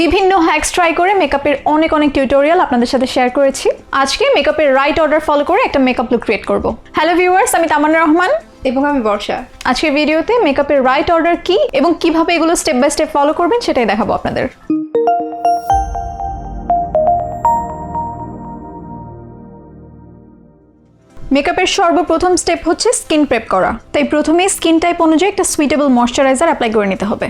বিভিন্ন hacks try করে মেকআপের অনেক টিউটোরিয়াল আপনাদের সাথে শেয়ার করেছি। আজকে মেকআপের রাইট অর্ডার ফলো করে একটা মেকআপ লুক ক্রিয়েট করব। হ্যালো ভিউয়ার্স, আমি তামান্না রহমান এবং আমি বর্ষা। আজকের ভিডিওতে মেকআপের রাইট অর্ডার কি এবং কিভাবে এগুলো স্টেপ বাই স্টেপ ফলো করবেন সেটাই দেখাবো আপনাদের। মেকআপের সর্বপ্রথম স্টেপ হচ্ছে স্কিন প্রেপ করা। তাই প্রথমে স্কিন টাইপ অনুযায়ী একটা সুইটেবল ময়শ্চারাইজার অ্যাপ্লাই করে নিতে হবে।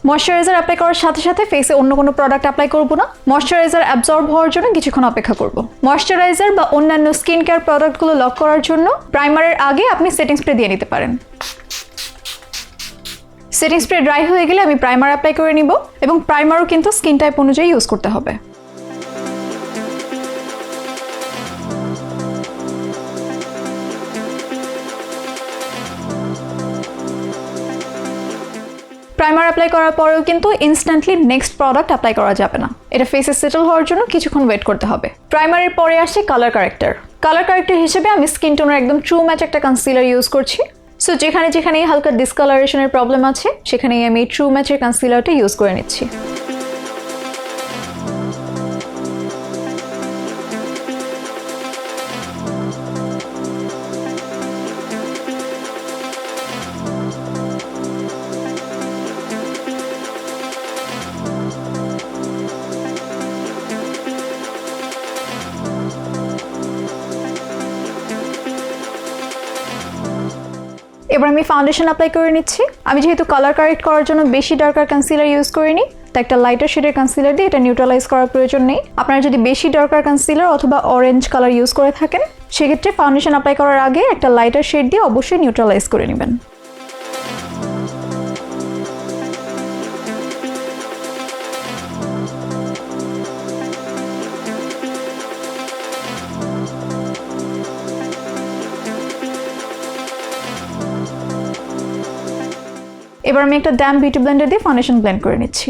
ময়শ্চারাইজার অ্যাপ্লাই করার সাথে সাথে ফেসে অন্য কোনো প্রোডাক্ট অ্যাপ্লাই করব না। ময়শ্চারাইজার অ্যাবজর্ব হওয়ার জন্য কিছুক্ষণ অপেক্ষা করব। ময়শ্চারাইজার বা অন্যান্য স্কিন কেয়ার প্রোডাক্টগুলো লক করার জন্য প্রাইমারের আগে আপনি সেটিং স্প্রে দিয়ে নিতে পারেন। সেটিং স্প্রে ড্রাই হয়ে গেলে আমি প্রাইমার অ্যাপ্লাই করে নিব এবং প্রাইমারও কিন্তু স্কিন টাইপ অনুযায়ী ইউজ করতে হবে। প্রাইমার অ্যাপ্লাই করার পরেও কিন্তু ইনস্ট্যান্টলি নেক্সট প্রোডাক্ট অ্যাপ্লাই করা যাবে না। এটা ফেসে সেটেল হওয়ার জন্য কিছুক্ষণ ওয়েট করতে হবে। প্রাইমারের পরে আসে কালার কারেক্টর। কালার কারেক্টর হিসেবে আমি স্কিন টোনের একদম ট্রু ম্যাচ একটা কনসিলার ইউজ করছি। সো যেখানে হালকা ডিসকালারেশনের প্রবলেম আছে সেখানেই আমি ট্রু ম্যাচের কনসিলারটা ইউজ করে নিচ্ছি। এবার আমি ফাউন্ডেশন অ্যাপ্লাই করে নিচ্ছি। আমি যেহেতু কালার কারেক্ট করার জন্য বেশি ডার্কার কনসিলার ইউজ করিনি, তাই একটা লাইটার শেডের কনসিলার দিয়ে এটা নিউট্রালাইজ করার প্রয়োজন নেই। আপনারা যদি বেশি ডার্কার কনসিলার অথবা অরেঞ্জ কালার ইউজ করে থাকেন সেক্ষেত্রে ফাউন্ডেশন অ্যাপ্লাই করার আগে একটা লাইটার শেড দিয়ে অবশ্যই নিউট্রালাইজ করে নেবেন। এবার আমি একটা ড্যাম বিউটি ব্লেন্ডার দিয়ে ফাউন্ডেশন ব্লেন্ড করে নিচ্ছি।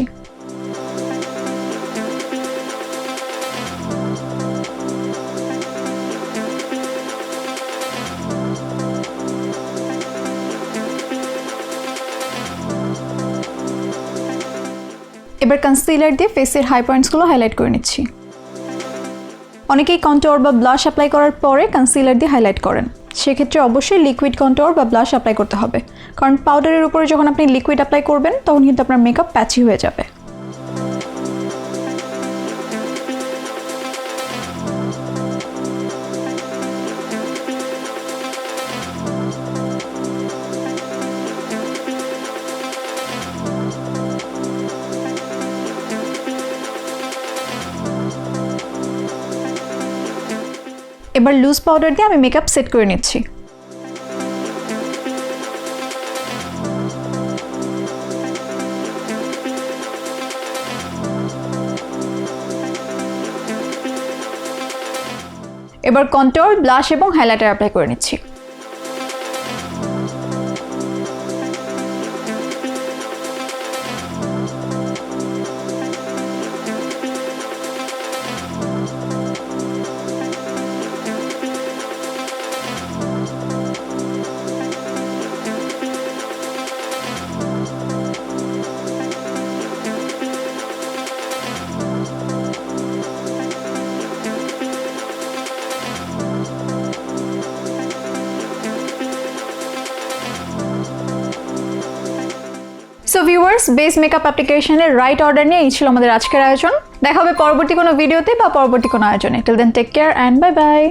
এবার কনসিলার দিয়ে ফেসের হাই পয়েন্টসগুলো হাইলাইট করে নিচ্ছি। অনেকেই কন্ট্যুর বা ব্লাশ অ্যাপ্লাই করার পরে কনসিলার দিয়ে হাইলাইট করেন। সেক্ষেত্রে অবশ্যই লিকুইড কন্ট্যুর বা ব্লাশ অ্যাপ্লাই করতে হবে, কারণ পাউডারের উপরে যখন আপনি লিকুইড অ্যাপ্লাই করবেন তখন কিন্তু আপনার মেকআপ প্যাচি হয়ে যাবে। এবার লুজ পাউডার দিয়ে আমি মেকআপ সেট করে নিচ্ছি। এবার কন্ট্যুর, ব্লাশ এবং হাইলাইটার অ্যাপ্লাই করে নিচ্ছি। সো ভিউয়ার্স, বেস মেকআপ অ্যাপ্লিকেশনের রাইট অর্ডার নিয়ে এই ছিল আমাদের আজকের আয়োজন। দেখা হবে পরবর্তী কোনো ভিডিওতে বা পরবর্তী কোনো আয়োজনে। Till then take care and bye by.